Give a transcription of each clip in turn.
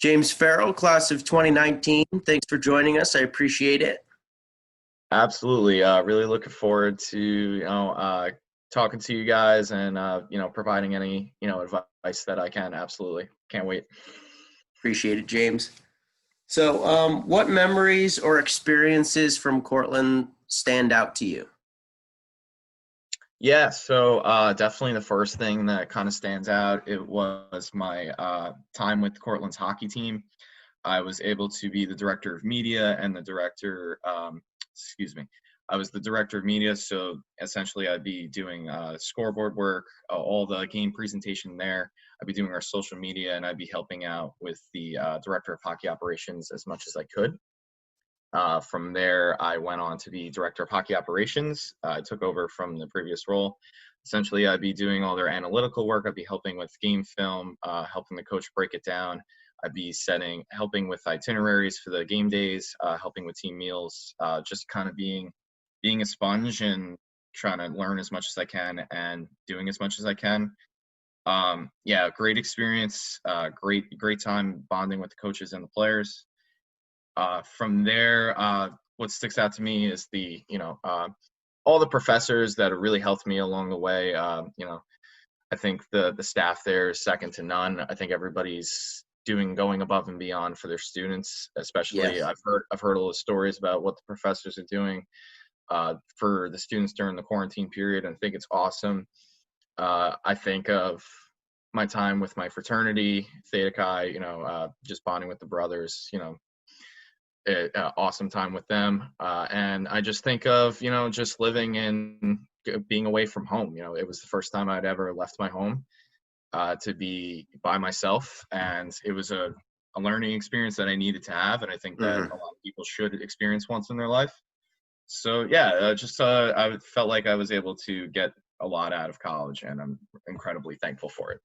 James Farrell, class of 2019. Thanks for joining us. I appreciate it. Absolutely. Really looking forward to, talking to you guys and, providing any, advice that I can. Absolutely. Can't wait. Appreciate it, James. So, what memories or experiences from Courtland stand out to you? Yeah, so definitely the first thing that kind of stands out, it was my time with Courtland's hockey team. I was able to be the director of media and the director, excuse me, I was the director of media. So essentially, I'd be doing scoreboard work, all the game presentation there. I'd be doing our social media, and I'd be helping out with the director of hockey operations as much as I could. From there, I went on to be director of hockey operations. I took over from the previous role. Essentially, I'd be doing all their analytical work. I'd be helping with game film, helping the coach break it down. I'd be helping with itineraries for the game days, helping with team meals, just kind of being a sponge and trying to learn as much as I can and doing as much as I can. Yeah, great experience, great time bonding with the coaches and the players. From there, what sticks out to me is all the professors that have really helped me along the way. I think the staff there is second to none. I think everybody's going above and beyond for their students. Especially, Yes. I've heard all the stories about what the professors are doing for the students during the quarantine period, and I think it's awesome. I think of my time with my fraternity, Theta Chi. Just bonding with the brothers. Awesome time with them. And I just think of, just living and being away from home. It was the first time I'd ever left my home to be by myself. And it was a learning experience that I needed to have. And I think that a lot of people should experience once in their life. So, yeah, I felt like I was able to get a lot out of college, and I'm incredibly thankful for it.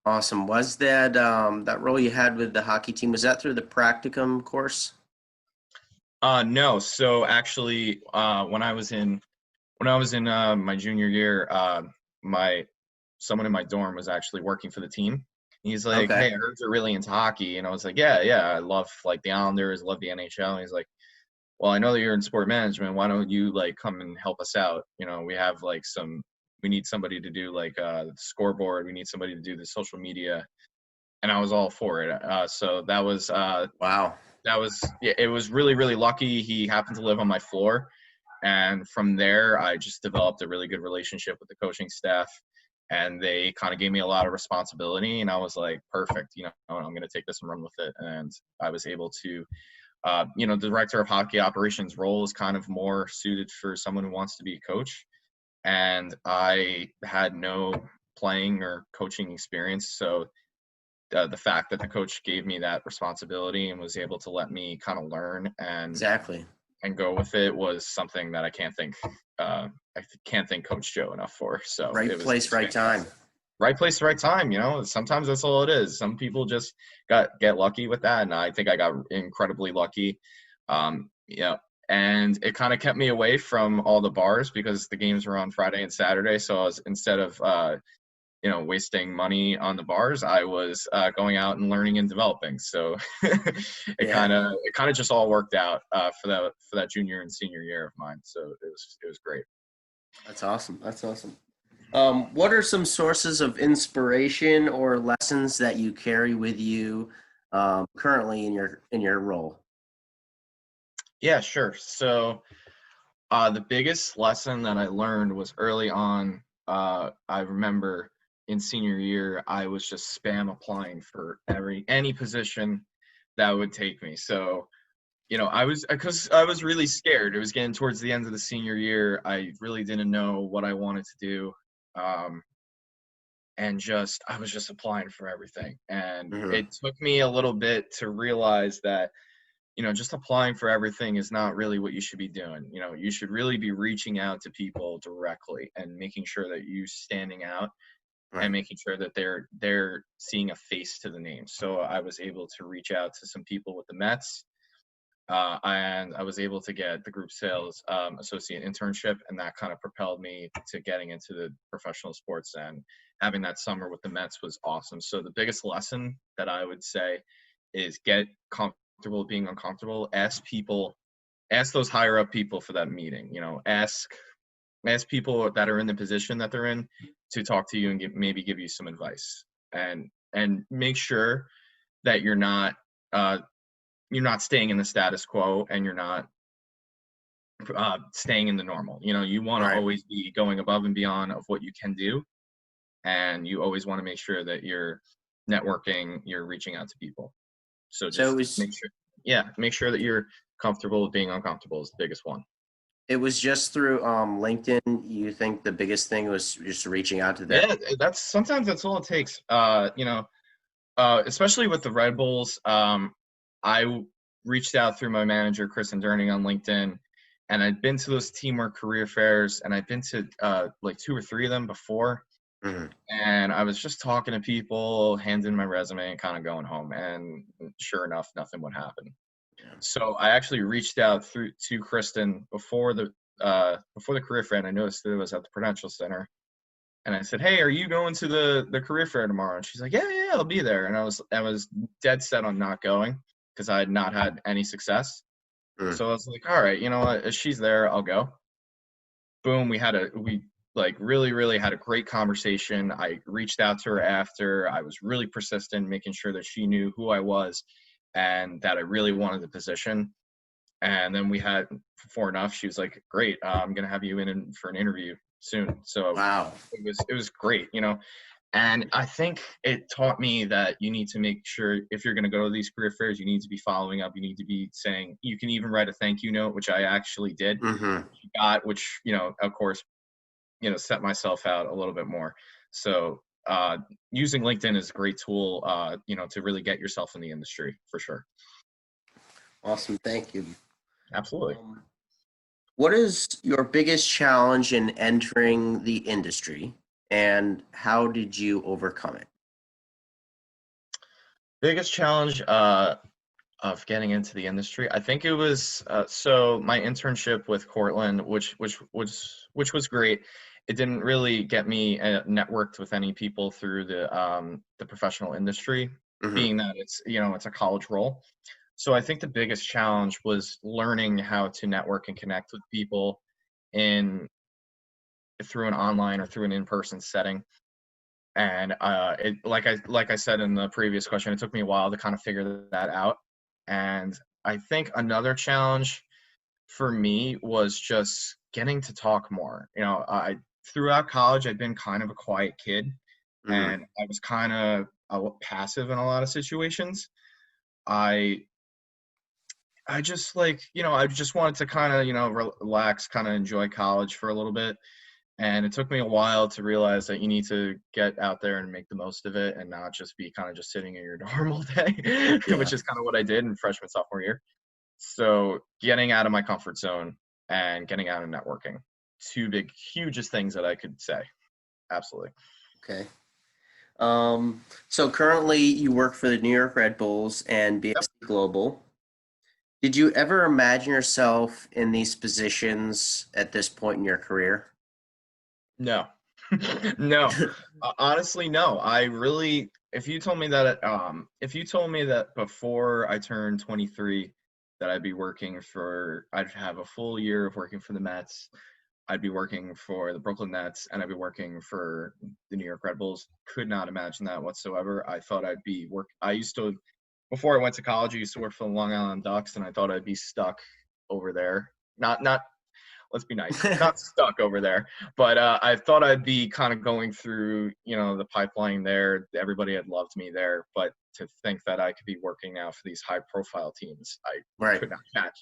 Awesome. Was that role you had with the hockey team, was that through the practicum course? No. So actually, when I was in my junior year, my someone in my dorm was actually working for the team. He's like, Okay. "Hey, I heard you're really into hockey," and I was like, "Yeah, yeah, I love like the Islanders, love the NHL." And he's like, "Well, I know that you're in sport management. Why don't you like come and help us out? We have like we need somebody to do like the scoreboard. We need somebody to do the social media." And I was all for it. So Wow. yeah, it was really, really lucky. He happened to live on my floor. And from there, I just developed a really good relationship with the coaching staff. And they kind of gave me a lot of responsibility. And I was like, perfect, I'm going to take this and run with it. And I was able to, the director of hockey operations role is kind of more suited for someone who wants to be a coach. And I had no playing or coaching experience. So the fact that the coach gave me that responsibility and was able to let me kind of learn Exactly. and go with it was something that I can't thank Coach Joe enough for. So Right it place, was right time. fantastic. Right place, right time. Sometimes that's all it is. Some people just get lucky with that, and I think I got incredibly lucky. Um, you know, and it kind of kept me away from all the bars because the games were on Friday and Saturday. So I was instead of wasting money on the bars, I was going out and learning and developing. So it Yeah. kind of just all worked out for that junior and senior year of mine. So it was great. That's awesome. That's awesome. What are some sources of inspiration or lessons that you carry with you currently in your role? Yeah, sure. So the biggest lesson that I learned was early on. I remember in senior year, I was just spam applying for any position that would take me. So because I was really scared. It was getting towards the end of the senior year. I really didn't know what I wanted to do. Um, and I was just applying for everything. And Hmm. it took me a little bit to realize that, just applying for everything is not really what you should be doing. You should really be reaching out to people directly and making sure that you standing out and Right. making sure that they're seeing a face to the name. So I was able to reach out to some people with the Mets. And I was able to get the group sales associate internship, and that kind of propelled me to getting into the professional sports. And having that summer with the Mets was awesome. So the biggest lesson that I would say is get comfortable being uncomfortable. Ask people, ask those higher up people for that meeting. You know, ask people that are in the position that they're in to talk to you and maybe give you some advice. And make sure that you're not staying in the status quo, and you're not staying in the normal. You know, you want to Right. always be going above and beyond of what you can do, and you always want to make sure that you're networking, you're reaching out to people. So So just make sure that you're comfortable with being uncomfortable is the biggest one. it was just through LinkedIn. You think the biggest thing was just reaching out to them? Yeah, that's all it takes. Especially with the Red Bulls, I reached out through my manager, Chris and Durning, on LinkedIn, and I'd been to those teamwork career fairs, and I'd been to like 2 or 3 of them before, Mhm. and I was just talking to people, handing my resume, and kind of going home. And sure enough, nothing would happen. Yeah. So I actually reached out to Kristen before the career fair, and I noticed that it was at the Prudential Center. And I said, "Hey, are you going to the career fair tomorrow?" And she's like, "Yeah, yeah, yeah, I'll be there." And I was dead set on not going because I had not had any success. Mm. So I was like, "All right, you know what? If she's there, I'll go." Boom, we like really had a great conversation. I reached out to her after. I was really persistent, making sure that she knew who I was and that I really wanted the position. And then we had, before enough, she was like, "Great, I'm gonna have you in for an interview soon." So Wow. it was great, you know. And I think it taught me that you need to make sure, if you're going to go to these career fairs, you need to be following up. You need to be saying, you can even write a thank you note, which I actually did. Hmm. Got, which, you know, of course, set myself out a little bit more. So using LinkedIn is a great tool, to really get yourself in the industry for sure. Awesome. Thank you. Absolutely. Um, what is your biggest challenge in entering the industry, and how did you overcome it? Biggest challenge of getting into the industry, I think it was so my internship with Courtland, which was great. It didn't really get me networked with any people through the professional industry, Hmm. being that it's a college role. So I think the biggest challenge was learning how to network and connect with people in through an online or through an in-person setting. And it like I said in the previous question, it took me a while to kind of figure that out. And I think another challenge for me was just getting to talk more. I throughout college I'd been kind of a quiet kid, Hmm. and I was kind of passive in a lot of situations. I I just I just wanted to kind of relax, kind of enjoy college for a little bit. And it took me a while to realize that you need to get out there and make the most of it and not just be kind of just sitting in your dorm all day, Yeah. which is kind of what I did in freshman, sophomore year. So getting out of my comfort zone and getting out and networking, two big, hugest things that I could say. Absolutely. Okay. So currently you work for the New York Red Bulls and Yep. BSC Global. Did you ever imagine yourself in these positions at this point in your career? No, no. Honestly, no. If you told me that before I turned 23, that I'd have a full year of working for the Mets, I'd be working for the Brooklyn Nets, and I'd be working for the New York Red Bulls. Could not imagine that whatsoever. I thought I used to, before I went to college, I used to work for the Long Island Ducks, and I thought I'd be stuck over there. Not let's be nice, not stuck over there, but I thought I'd be kind of going through, the pipeline there. Everybody had loved me there, but to think that I could be working now for these high-profile teams, I Right.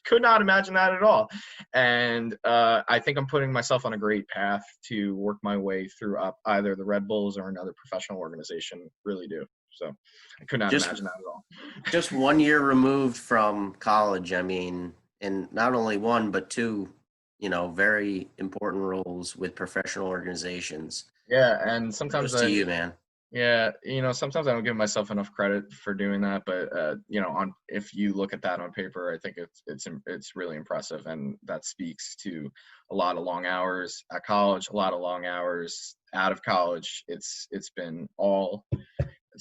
could not imagine that at all. And I think I'm putting myself on a great path to work my way through up either the Red Bulls or another professional organization. Really do. So I could not Just imagine that at all. just 1 year removed from college. I mean, and not only one but two, very important roles with professional organizations. Yeah, and sometimes Kudos to you, man. Yeah, sometimes I don't give myself enough credit for doing that, but if you look at that on paper, I think it's really impressive, and that speaks to a lot of long hours at college, a lot of long hours out of college. It's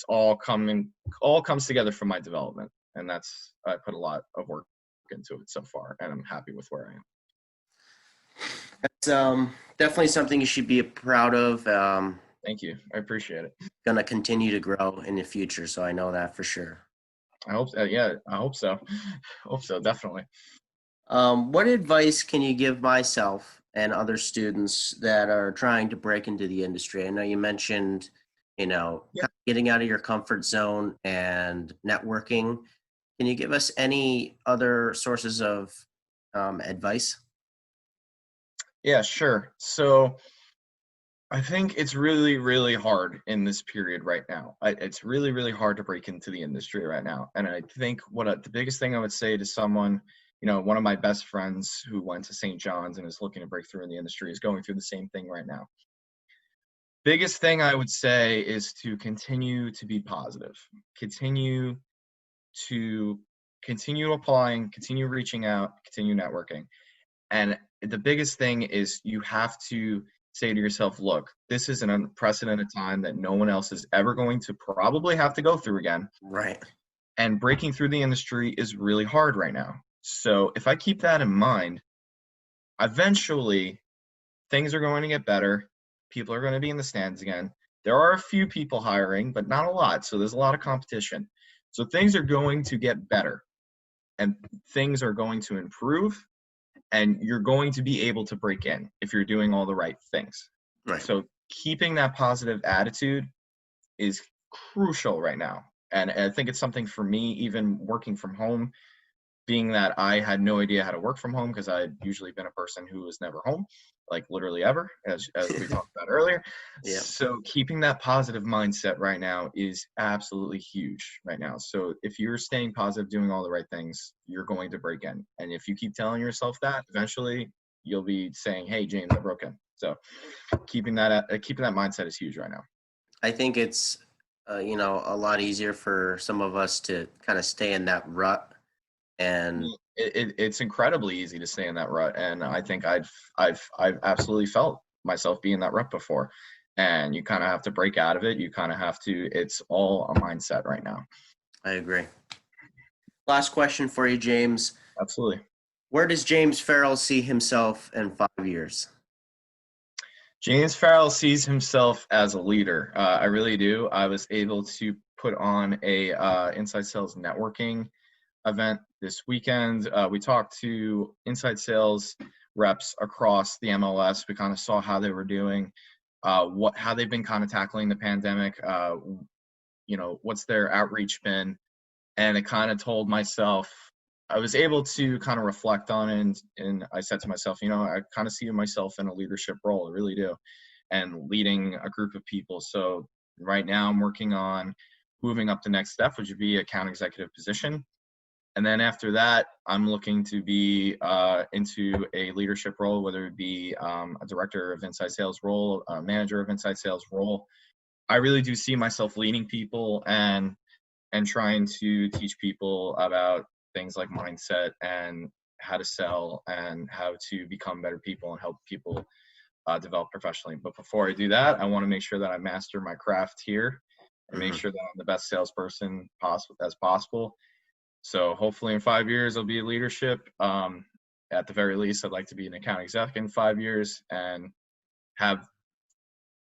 all comes together for my development, and I put a lot of work into it so far, and I'm happy with where I am. It's definitely something you should be proud of. Thank you. I appreciate it. Gonna continue to grow in the future, so I know that for sure. Yeah, I hope so. Hope so, definitely. What advice can you give myself and other students that are trying to break into the industry? I know you mentioned, Yeah. kind of getting out of your comfort zone and networking. Can you give us any other sources of advice? Yeah, sure. So I think it's really, really hard in this period right now. It's really, really hard to break into the industry right now. And I think the biggest thing I would say to someone, one of my best friends who went to St. John's and is looking to break through in the industry is going through the same thing right now. Biggest thing I would say is to continue to be positive. Continue to continue applying, continue reaching out, continue networking. And the biggest thing is you have to say to yourself, look, this is an unprecedented time that no one else is ever going to probably have to go through again. Right. And breaking through the industry is really hard right now. So if I keep that in mind, eventually things are going to get better. People are going to be in the stands again. There are a few people hiring, but not a lot. So there's a lot of competition. So things are going to get better and things are going to improve, and you're going to be able to break in if you're doing all the right things. Right. So keeping that positive attitude is crucial right now. And I think it's something for me, even working from home, being that I had no idea how to work from home because I'd usually been a person who was never home, like literally ever, as we talked about earlier. Yeah. So keeping that positive mindset right now is absolutely huge right now. So if you're staying positive, doing all the right things, you're going to break in. And if you keep telling yourself that, eventually you'll be saying, "Hey, James, I broke in." So keeping that mindset is huge right now. I think it's, a lot easier for some of us to kind of stay in that rut and It's incredibly easy to stay in that rut, and I think I've absolutely felt myself be in that rut before. And you kind of have to break out of it. You kind of have to. It's all a mindset right now. I agree. Last question for you, James. Absolutely. Where does James Farrell see himself in 5 years? James Farrell sees himself as a leader. I really do. I was able to put on a inside sales networking event this weekend. We talked to inside sales reps across the MLS. We kind of saw how they were doing, how they've been kind of tackling the pandemic. What's their outreach been, and it kind of told myself. I was able to kind of reflect on it, and I said to myself, I kind of see myself in a leadership role. I really do, and leading a group of people. So right now, I'm working on moving up the next step, which would be account executive position. And then after that, I'm looking to be into a leadership role, whether it be a director of inside sales role, a manager of inside sales role. I really do see myself leading people and trying to teach people about things like mindset and how to sell and how to become better people and help people develop professionally. But before I do that, I want to make sure that I master my craft here and make Mhm. sure that I'm the best salesperson as possible. So hopefully in 5 years, I'll be in leadership. At the very least, I'd like to be an account exec in 5 years and have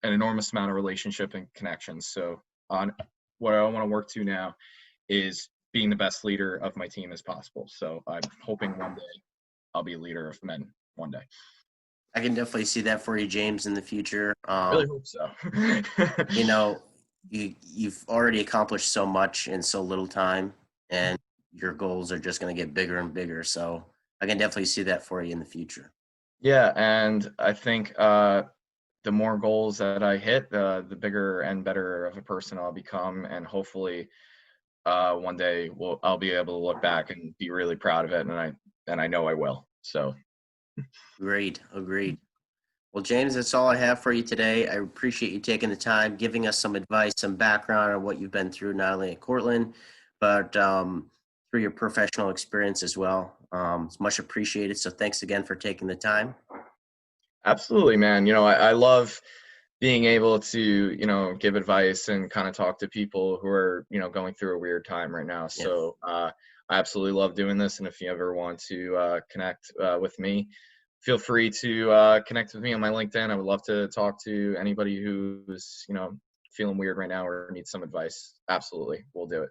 an enormous amount of relationship and connections. So on what I want to work to now is being the best leader of my team as possible. So I'm hoping one day I'll be a leader of men one day. I can definitely see that for you, James, in the future. Really hope so. You know, you've already accomplished so much in so little time, and your goals are just going to get bigger and bigger. So I can definitely see that for you in the future. Yeah, and I think the more goals that I hit, the bigger and better of a person I'll become, and hopefully one day I'll be able to look back and be really proud of it, and I know I will. So Agreed. Agreed. Well, James, that's all I have for you today. I appreciate you taking the time, giving us some advice, some background on what you've been through, not only at Courtland, but through your professional experience as well. It's much appreciated. So thanks again for taking the time. Absolutely, man. I love being able to, give advice and kind of talk to people who are, going through a weird time right now. Yeah, So I absolutely love doing this. And if you ever want to connect with me, feel free to connect with me on my LinkedIn. I would love to talk to anybody who's, feeling weird right now or needs some advice. Absolutely. We'll do it.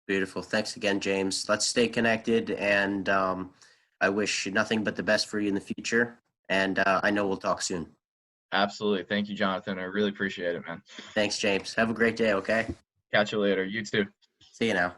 beautiful. Thanks again, James. Let's stay connected, and I wish nothing but the best for you in the future. And I know we'll talk soon. Absolutely. Thank you, Jonathan. I really appreciate it, man. Thanks, James. Have a great day, okay? Catch you later. You too. See you now.